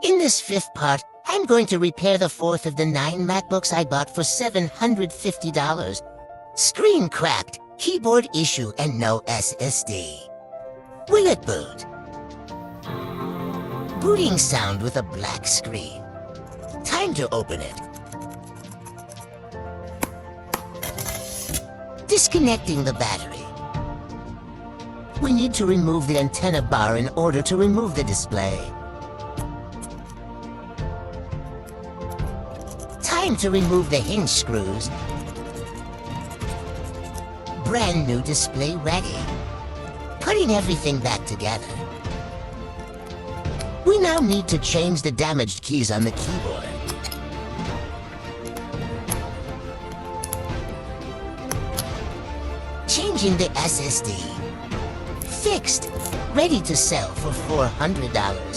In this fifth part, I'm going to repair the fourth of the 9 MacBooks I bought for $750. Screen cracked, keyboard issue, and no SSD. Will it boot? Booting sound with a black screen. Time to open it. Disconnecting the battery. We need to remove the antenna bar in order to remove the display. Time to remove the hinge screws. Brand new display ready. Putting everything back together. We now need to change the damaged keys on the keyboard. Changing the SSD. Fixed. Ready to sell for $400.